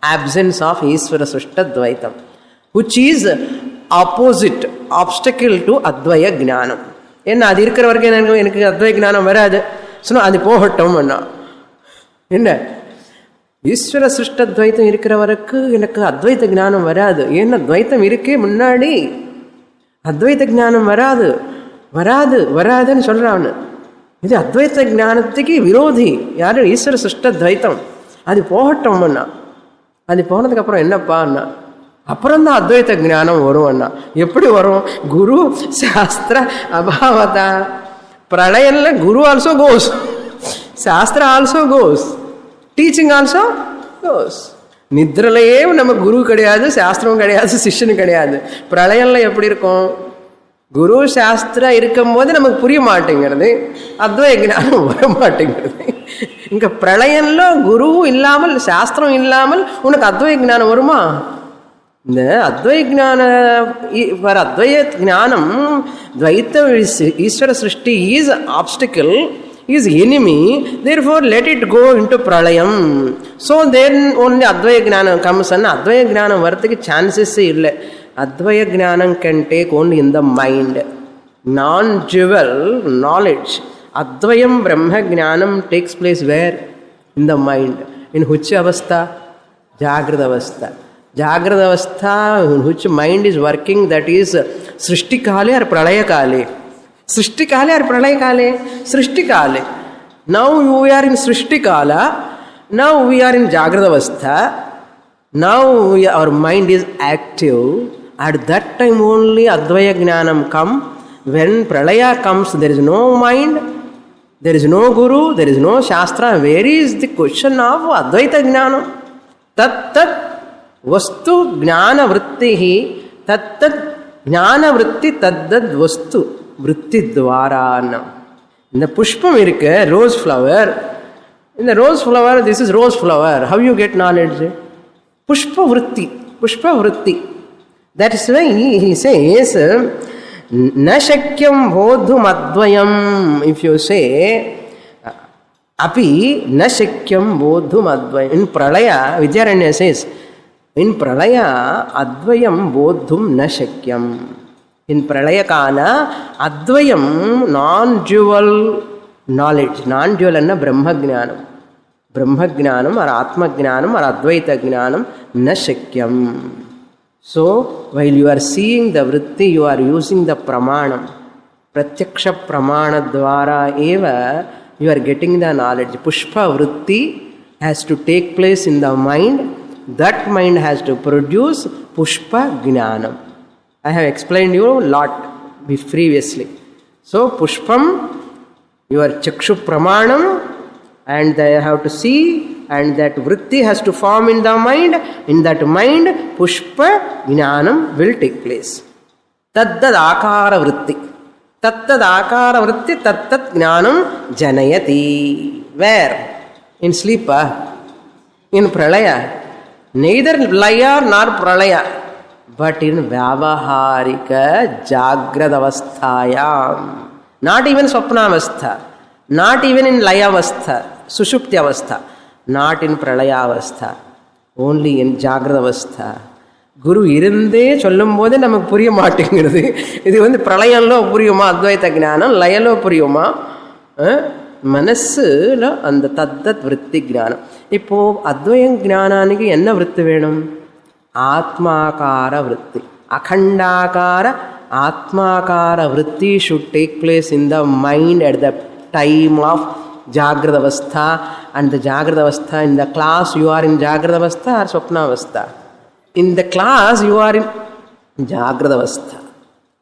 Absence of Ishvara Srishta Dvaitam. Which is opposite, obstacle to Advaya Jnanam. என்ன அது இருக்கிற வரைக்கும் எனக்கு அத்வைத ஞானம் வராது. சொன்னா அது போகட்டும். என்ன ஈஸ்வர சிருஷ்ட துவைத்தம் இருக்கிற வரைக்கும் எனக்கு அத்வைத ஞானம் வராது. ஏன்னா துவைத்தம் இருக்கே முன்னாடி, அத்வைத ஞானம் வராது வராது வராதுன்னு சொல்றான். இது அத்வைத ஞானத்துக்கு விரோதி யாரு? ஈஸ்வர சிருஷ்ட துவைத்தம். அது போகட்டோம்னா, அது போனதுக்கப்புறம் என்னப்பான்னா அப்புறம்தான் அத்வைத ஞானம் வரும். அண்ணா எப்படி வரும்? குரு சாஸ்திர அபாவதா. பிரளயன்ல குரு also goes, shastra also goes, teaching also goes. நித்ரலையே நம்ம குரு கிடையாது, சாஸ்திரம் கிடையாது, சிஷ்யனு கிடையாது. பிரளயன்ல எப்படி இருக்கும்? குரு சாஸ்திரம் இருக்கும்போது நமக்கு புரிய மாட்டேங்கிறது, அத்வைத ஞானம் வர மாட்டேங்கிறது. இங்க பிரளயன்ல குரு இல்லாமல் சாஸ்திரம் இல்லாமல் உனக்கு அத்வைத ஞானம் வருமா? இந்த அத்வைத ஞான அத்வைத ஞானம் துவைத்த ஈஸ்வர சிருஷ்டி is obstacle, is enemy, therefore let it go into pralayam. So then only advaya jnanam comes. And advaya jnanam varthiki chances illa. Advaya jnanam can take only in the mind, non-dual knowledge. Advayam brahma jnanam takes place where? In the mind. In which avastha? Jagrata avastha. Jagrata avastha in which mind is working, that is srishti kale or pralaya kale. Srishti kale or pralaya kale? Srishti kale. Now we are in Srishti kala. Now we are in Jagrata avastha. Now our mind is active. At that time only Advaya Jnanam come. When pralaya comes, there is no mind, there is no guru, there is no shastra. Where is the question of Advaita Jnanam? Tat tat vastu jnana vrittihi. Tat tat jnana vritti taddad vastu vritti dvarana. இந்த புஷ்பம் இருக்கு, rose flower. இந்த rose flower, this is rose flower. How you get knowledge? Pushpa vritti, pushpa vritti. That is why he says ந சக்கியம் போதும் அத்வயம். If you say அபி ந சக்கியம் போதும் அத்வயம். இன் பிரளயா, வித்யாரண்ய சேஸ் இன் பிரளயா அத்வயம் போதும் ந சக்கியம். In pralayakana, advayam, non-dual knowledge, non-dual and brahma jnanam. Brahma jnanam or atma jnanam or advaita jnanam na shakyam. So, while you are seeing the vritti, you are using the pramanam. Pratyaksha pramana dvara eva, you are getting the knowledge. Pushpa vritti has to take place in the mind. That mind has to produce pushpa jnanam. I have explained you a lot previously. So, pushpam, your chakshu pramanam, and they have to see, and that vritti has to form in the mind. In that mind, pushpa jnanam will take place. Taddad akara vritti. Tattad akara vritti, tattad jnanam janayati. Where? In sleep, in pralaya. Neither laya nor pralaya, but in vyavaharika jagradavasthayam. Not even swapnavastha, not even in layavastha, sushuptyavastha, not in pralayavastha, only in jagradavastha. Guru irundhe சொல்லும்போது நமக்கு புரிய மாட்டேங்கிறது. இது பிரளயம்ல புரியுமா அத்வைத ஞானம், லயலோ புரியுமா? மனசுல அந்த தத்தத் விருத்தி ஞானம். இப்போ அத்வைத ஞானாనికి என்ன விருத்தி வேணும்? ஆத்மாகார விருத்தி, அகண்டாகார Atmakara vritti should take place in the mind at the time of Jagrada Avastha, and the Jagrada Avastha in the class you are in Jagrada Avastha or Swapna Avastha. In the class you are in Jagrada Avastha.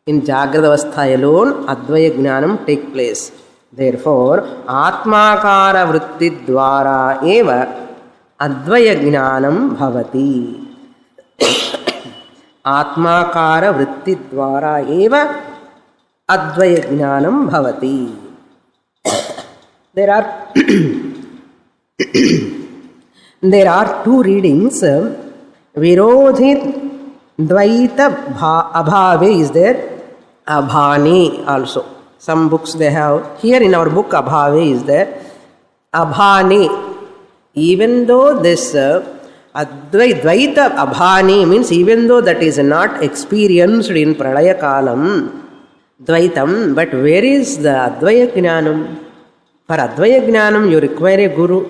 In Jagrada Avastha alone Advaya Jnanam take place. Therefore, Atmakara vritti dvara eva Advaya Jnanam bhavati. Atmakara vritti dvara eva Advaya Jnanam bhavati. There are two readings. Virodhi Dvaita Abhave is there. Abhani also. Some books they have. Here in our book Abhave is there. Abhani. Even though this Dvaita Abhani means even though that is not experienced in Pralaya Kalam, Dvaitam, but where is the Advaya Jnanam? For Advaya Jnanam you require a Guru,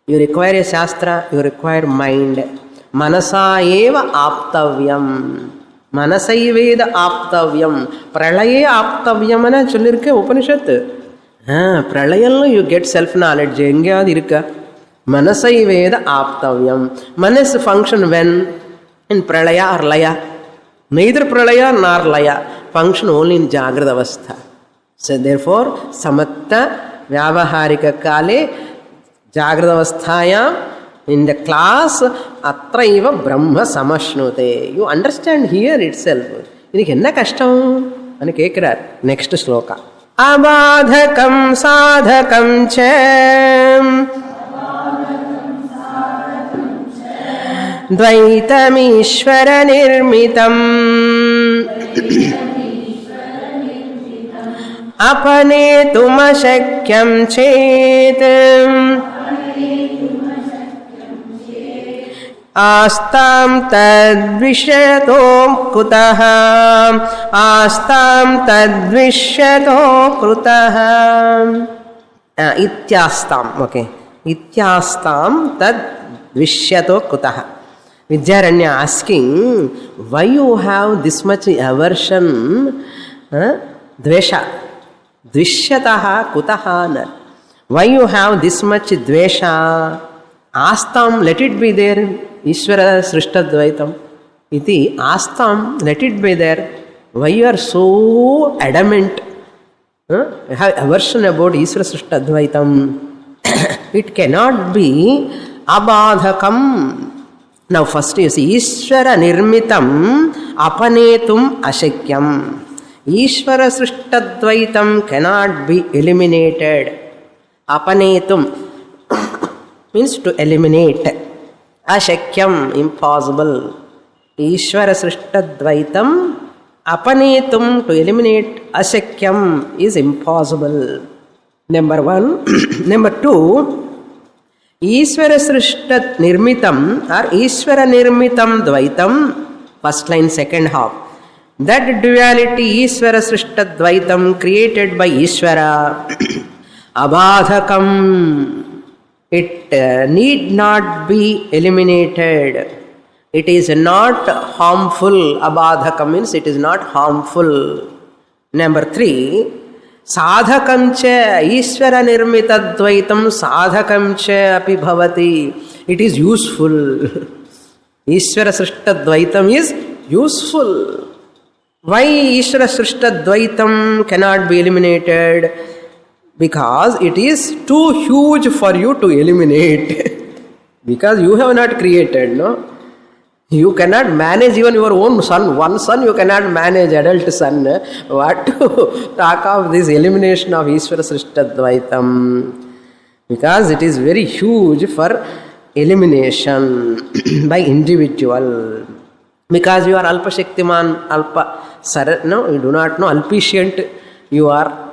you require a Shastra, you require mind. Manasa eva aptavyam. Manasayveda aptavyam. Pralaya aptavyam ana sollirke Upanishad. Pralayalla you get self-knowledge. Engayad irukka. Manasayveda aptavyam. Manas function when? In Pralaya or Laya. Neither Pralaya nor Laya. Function only in Jagrada Avastha. So therefore, Samatta Vyavaharika Kale Jagrada Avasthaya in the class Atraiva Brahma Samashnute. You understand here itself. Idhukku enna kashtam ani kekrar. Next sloka. Abadhakam sadhakam cha Dvaitamishvara nirmitam Apanetum ashakyam chet Astam tadvishyato kutaha Astam tadvishyato krutaha Ityastam. Okay. Ityastam tadvishyato kutaha. Vidyaranya asking, why you have this much aversion? Dvesha. Dvishyataha kutaha. Why you have this much dvesha? Astam, let it be there. Ishvara Srishtadvaitam. Iti astam, let it be there. Why you are so adamant? You have aversion about Ishvara Srishtadvaitam. It cannot be abadhakam. Now first you see Ishvara nirmitam apanetum ashakyam. Ishvara Srishtadvaitam cannot be eliminated. Apanetum means to eliminate. Ashakyam, impossible. Ishvara Srishtadvaitam apanetum, to eliminate ashakyam is impossible. Number one. Number two, Ishvara Srishtat Nirmitam or Ishvara Nirmitam Dvaitam, first line, second half. That duality, Ishvara Srishtat Dvaitam, created by Ishvara, Abadhakam, it need not be eliminated. It is not harmful. Abadhakam means it is not harmful. Number three, Sadhakam cha Ishvara nirmita dvaitam sadhakam cha api bhavati. It is useful. Ishvara srishta dvaitam is useful. Why Ishvara srishta dvaitam cannot be eliminated? Because it is too huge for you to eliminate. Because you have not created, no? You cannot manage even your own son. One son you cannot manage, adult son. What to talk of this elimination of Ishvara Srishta Dvaitam? Because it is very huge for elimination by individual. Because you are Alpa Shaktiman, Alpa Sar, no, you do not know, Alpicient you are.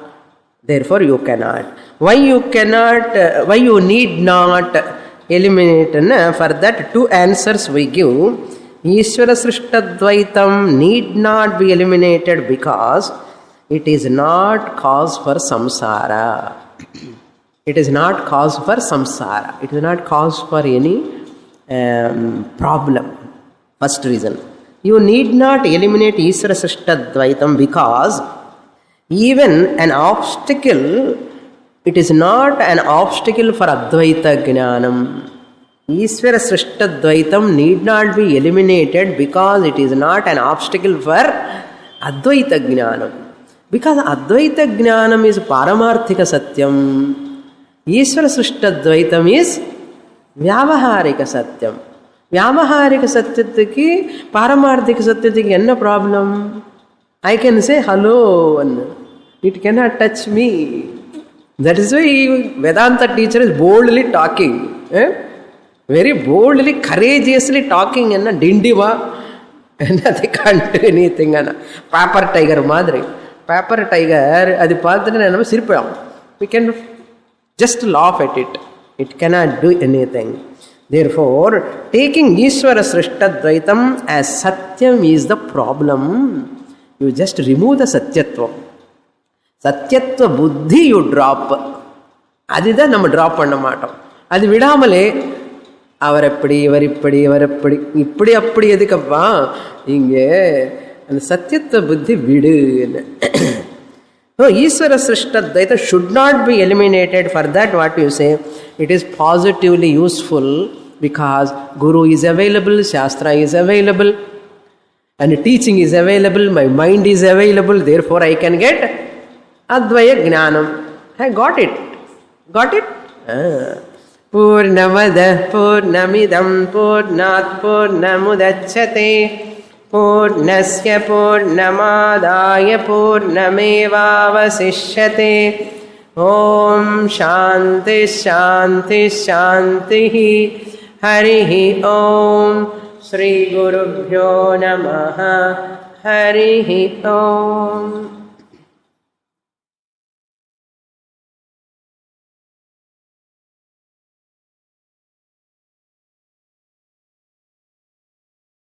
Therefore you cannot. Why you cannot, why you need not eliminate? For that two answers we give. Ishvara Srishta Dvaitam need not be eliminated because it is not cause for samsara. It is not cause for samsara. It is not cause for any problem. First reason. You need not eliminate Isvara Srishta Dvaitam because even an obstacle, it is not an obstacle for Advaita Jnanam. Isvara Srishta Dvaitam need not be eliminated because it is not an obstacle for Advaita Jnanam. Because Advaita Jnanam is Paramarthika Satyam. Isvara Srishta Dvaitam is Vyavaharika Satyam. Vyavaharika Satyatiki, Paramarthika Satyatiki, enna problem? I can say hello and it cannot touch me. That is why Vedanta teacher is boldly talking. Very boldly, courageously talking and dindiva. And they can't do anything. Paper tiger madri. Paper tiger, adi pathana sirpam. We can just laugh at it. It cannot do anything. Therefore, taking Ishvara Srishta Dvaitam as Satyam is the problem. You just remove the Satyatva. Satyatva Buddhi you drop. Adida nama drop panna maatam. Adi vidamale அவரப்படி இவரிப்படி இவரப்படி இப்படி அப்படி எதுக்கப்பா இங்கே அந்த சத்தியத்தை புத்தி விடு. Isvara Srishta Dvaita should not be eliminated. For that, what you say, it is positively useful because Guru is available, Shastra is available, and teaching is available, my mind is available, therefore I can get Advaya Jnanam. I got it. Got it? Purnamada Purnamidam Purnat Purnamudachyate Purnasya Purnamadaya Purnamevavasishyate. Om Shanti Shanti Shanti. Harihi Om. Shri Gurubhyo Namaha. Harihi Om.